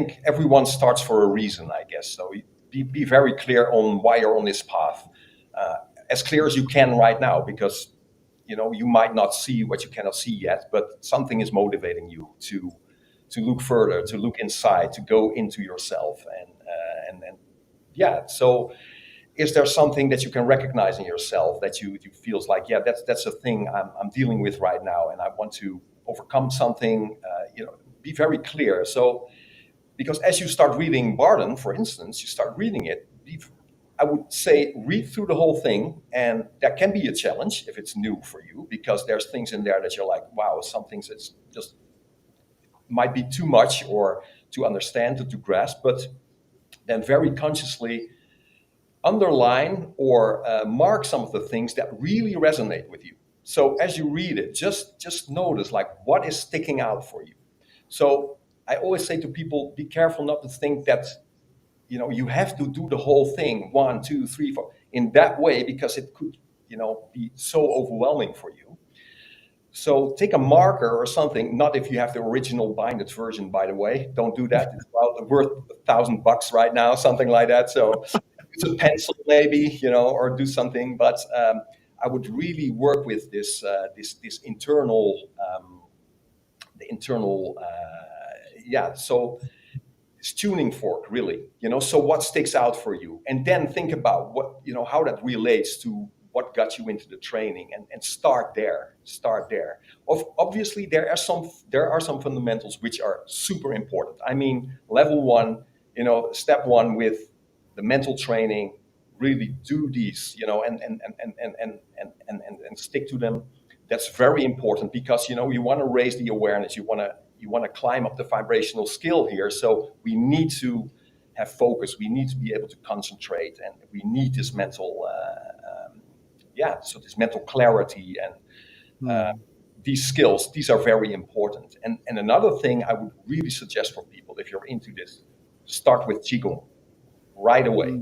think everyone starts for a reason, I guess. So be very clear on why you're on this path, as clear as you can right now, because you might not see what you cannot see yet, but something is motivating you to look further, to look inside, to go into yourself, and yeah. So, is there something that you can recognize in yourself that you feels like, yeah, that's a thing I'm dealing with right now, and I want to overcome something? Be very clear. So, because as you start reading Bardon, for instance, you start reading it, I would say read through the whole thing, and that can be a challenge if it's new for you, because there's things in there that you're like, wow, some things it's just might be too much or to understand or to grasp, but then very consciously underline or mark some of the things that really resonate with you. So as you read it, just notice like what is sticking out for you. So I always say to people, be careful not to think that you have to do the whole thing 1, 2, 3, 4 in that way, because it could be so overwhelming for you. So take a marker or something. Not if you have the original binded version, by the way. Don't do that. It's worth $1,000 right now, something like that. So use a pencil maybe, or do something. But I would really work with this internal, So this tuning fork, really. So what sticks out for you, and then think about what how that relates to what got you into the training, and start there. Obviously, there are some fundamentals which are super important. I mean, level 1, step 1 with the mental training, really do these, and stick to them. That's very important, because you want to raise the awareness, you want to climb up the vibrational scale here. So we need to have focus, we need to be able to concentrate, and we need this mental this mental clarity, and these skills, these are very important. And another thing I would really suggest for people, if you're into this, start with Qigong right away.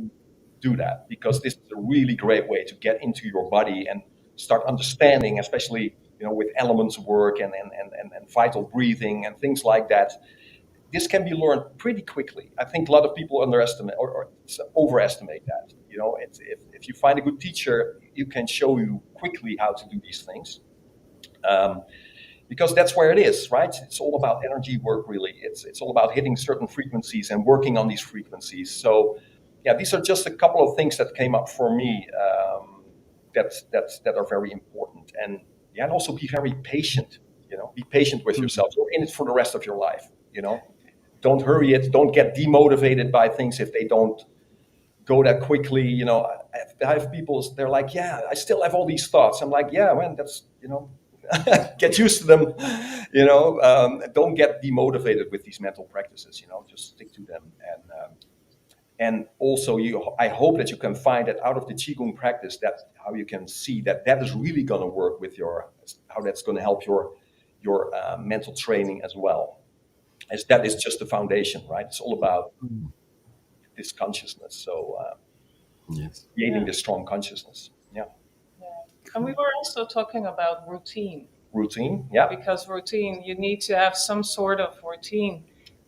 Do that, because this is a really great way to get into your body and start understanding, especially with elements work and vital breathing and things like that. This can be learned pretty quickly. I think a lot of people underestimate or overestimate that. If you find a good teacher, you can show you quickly how to do these things, because that's where it is, right? It's all about energy work, really. It's all about hitting certain frequencies and working on these frequencies. So, yeah, these are just a couple of things that came up for me that are very important. And also be very patient. Be patient with yourself. You're in it for the rest of your life. Don't hurry it. Don't get demotivated by things if they don't go that quickly. I have people, they're like, yeah, I still have all these thoughts. I'm like, yeah, man, that's, get used to them. Don't get demotivated with these mental practices. Just stick to them. And also, I hope that you can find that out of the Qigong practice, that's how you can see that is really going to work with how that's going to help your mental training as well. As that is just the foundation, right? It's all about this consciousness. So creating this strong consciousness. Yeah. And we were also talking about routine. Routine, yeah. Because routine, you need to have some sort of routine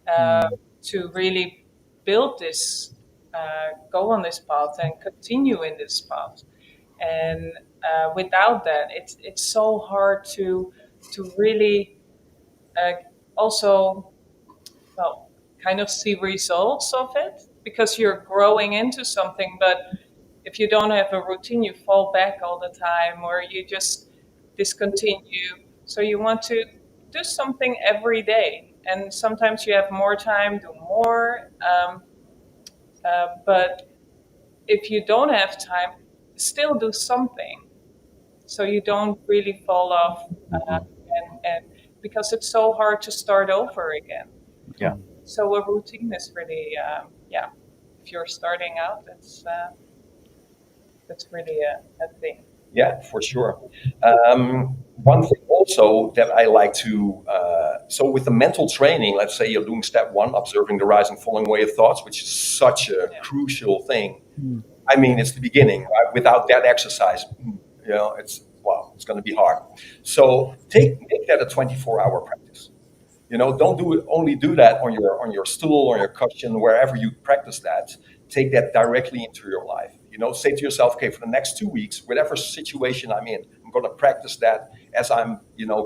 to really build this, go on this path and continue in this path. And without that, it's so hard to really also, kind of see results of it, because you're growing into something. But if you don't have a routine, you fall back all the time, or you just discontinue. So you want to do something every day. And sometimes you have more time, do more. But if you don't have time, still do something, so you don't really fall off. And because it's so hard to start over again. Yeah. So a routine is really, if you're starting out, that's really a thing. Yeah, for sure. One thing also that I like to, so with the mental training, let's say you're doing step 1, observing the rising, falling way of thoughts, which is such a crucial thing. I mean, it's the beginning, right? Without that exercise, it's going to be hard. So make that a 24-hour practice. Don't only do that on your stool or your cushion, wherever you practice that. Take that directly into your life. Say to yourself, okay, for the next 2 weeks, whatever situation I'm in, I'm going to practice that as I'm,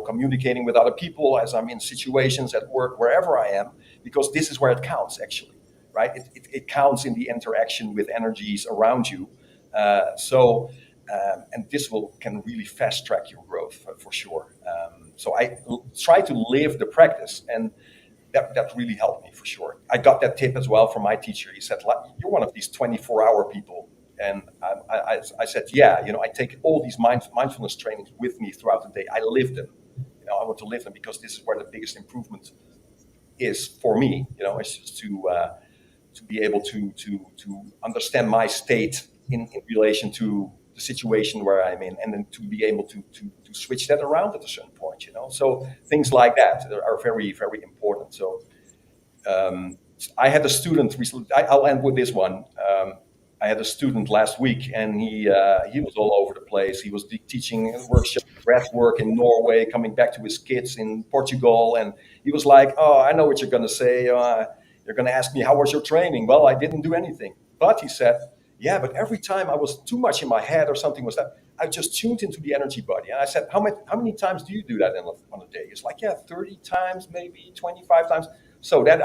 communicating with other people, as I'm in situations at work, wherever I am, because this is where it counts, actually, right? It counts in the interaction with energies around you. And this can really fast track your growth for sure. So I try to live the practice, and that really helped me for sure. I got that tip as well from my teacher. He said, "You're one of these 24-hour people," and I said, "Yeah, I take all these mindfulness trainings with me throughout the day. I live them. I want to live them because this is where the biggest improvement is for me. It's just to be able to understand my state in relation to the situation where I'm in, and then to be able to switch that around at a certain point. So things like that are very, very important. So I had a student recently. I'll end with this one. I had a student last week, and he was all over the place. He was teaching workshop breath work in Norway, coming back to his kids in Portugal, and he was like, "Oh, I know what you're going to say. You're going to ask me how was your training? Well, I didn't do anything." But he said, "Yeah, but every time I was too much in my head or something was that, I just tuned into the energy body." And I said, "How many times do you do that on a day?" He's like, "Yeah, 30 times, maybe 25 times." So that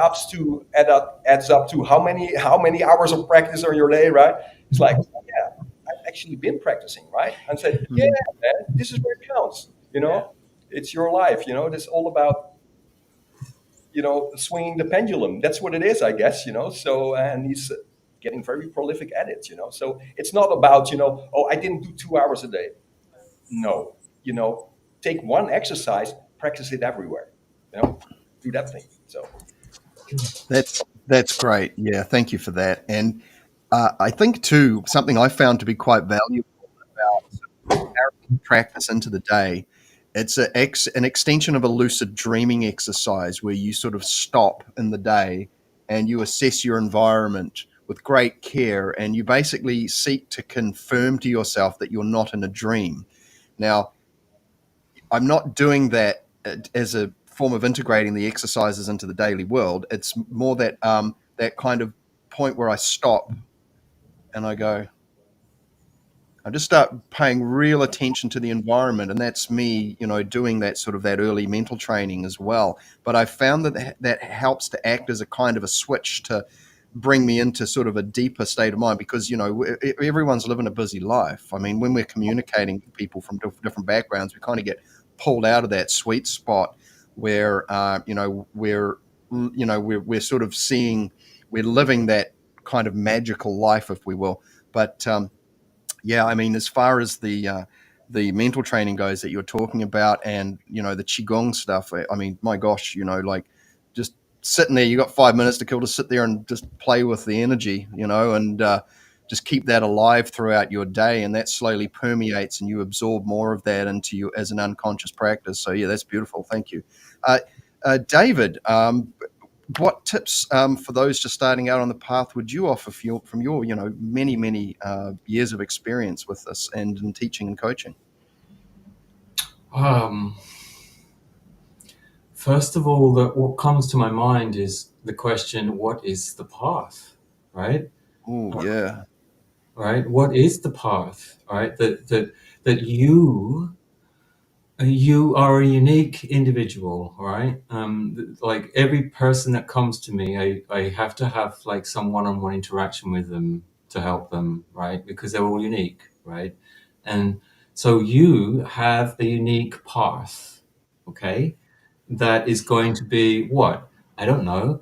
adds up to how many hours of practice on your day, right? It's like, yeah, I've actually been practicing, right? And said, "Yeah, man, this is where it counts. It's your life. It's all about swinging the pendulum. That's what it is, I guess. So, and he's getting very prolific at it. So it's not about oh, I didn't do 2 hours a day. No, take one exercise, practice it everywhere. Do that thing. So. That's great. Yeah, thank you for that. And I think too, something I found to be quite valuable about carrying practice into the day. It's an extension of a lucid dreaming exercise where you sort of stop in the day and you assess your environment with great care, and you basically seek to confirm to yourself that you're not in a dream. Now, I'm not doing that as a form of integrating the exercises into the daily world. It's more that that kind of point where I stop and I just start paying real attention to the environment, and that's me, doing that sort of that early mental training as well. But I found that helps to act as a kind of a switch to bring me into sort of a deeper state of mind, because everyone's living a busy life. I mean, when we're communicating with people from different backgrounds, we kind of get pulled out of that sweet spot where we're sort of we're living that kind of magical life, if we will. But yeah, I mean, as far as the mental training goes that you're talking about, and the qigong stuff, I mean, my gosh, like just sitting there, you got 5 minutes to kill to sit there and just play with the energy, and just keep that alive throughout your day, and that slowly permeates, and you absorb more of that into you as an unconscious practice. So yeah, that's beautiful. Thank you, David. What tips for those just starting out on the path would you offer from your many years of experience with this and in teaching and coaching? First of all, what comes to my mind is the question, what is the path, right? Oh, yeah. Right? What is the path, right? That you are a unique individual, right? Like every person that comes to me, I have to have like some one-on-one interaction with them to help them, right? Because they're all unique, right? And so you have a unique path, okay? That is going to be what? I don't know.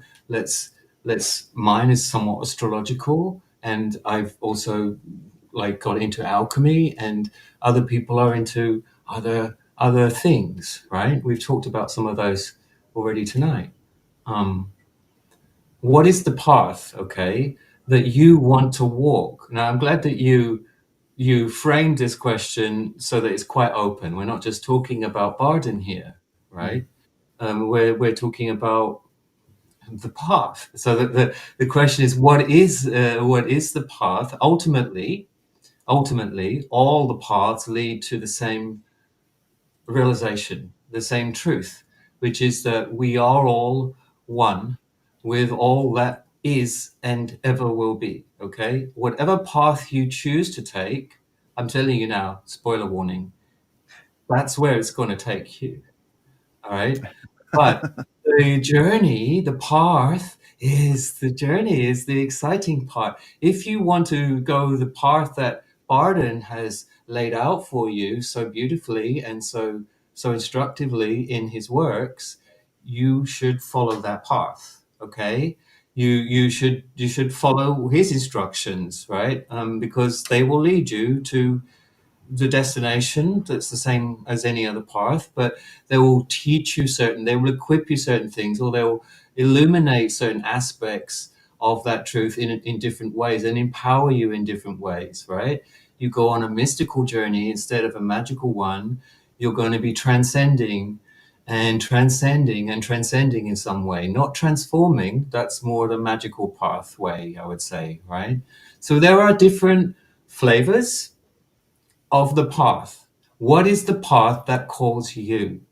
Mine is somewhat astrological, and I've also like got into alchemy, and other people are into other things, right? We've talked about some of those already tonight. What is the path, okay, that you want to walk? Now, I'm glad that you framed this question so that it's quite open. We're not just talking about Bardon here, right? We're talking about the path. So the question is, what is the path? Ultimately, all the paths lead to the same realization, the same truth, which is that we are all one with all that is and ever will be. Okay, whatever path you choose to take, I'm telling you now, spoiler warning, that's where it's going to take you. All right. But the journey, the path is the exciting part. If you want to go the path that Bardon has laid out for you so beautifully and so instructively in his works, you should follow that path. Okay. You should follow his instructions, right? Because they will lead you to the destination that's the same as any other path, but they will teach you they will equip you certain things, or they'll illuminate certain aspects of that truth in different ways and empower you in different ways, right? You go on a mystical journey instead of a magical one, you're going to be transcending and transcending and transcending in some way, not transforming. That's more the magical pathway, I would say, right? So there are different flavors of the path. What is the path that calls you?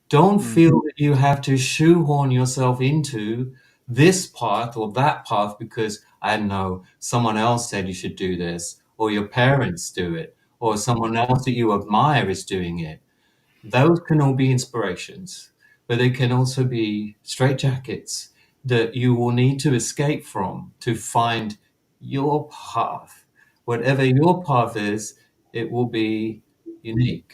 Don't feel that you have to shoehorn yourself into this path or that path because, I don't know, someone else said you should do this, or your parents do it, or someone else that you admire is doing it. Those can all be inspirations, but they can also be straitjackets that you will need to escape from to find your path. Whatever your path is, it will be unique.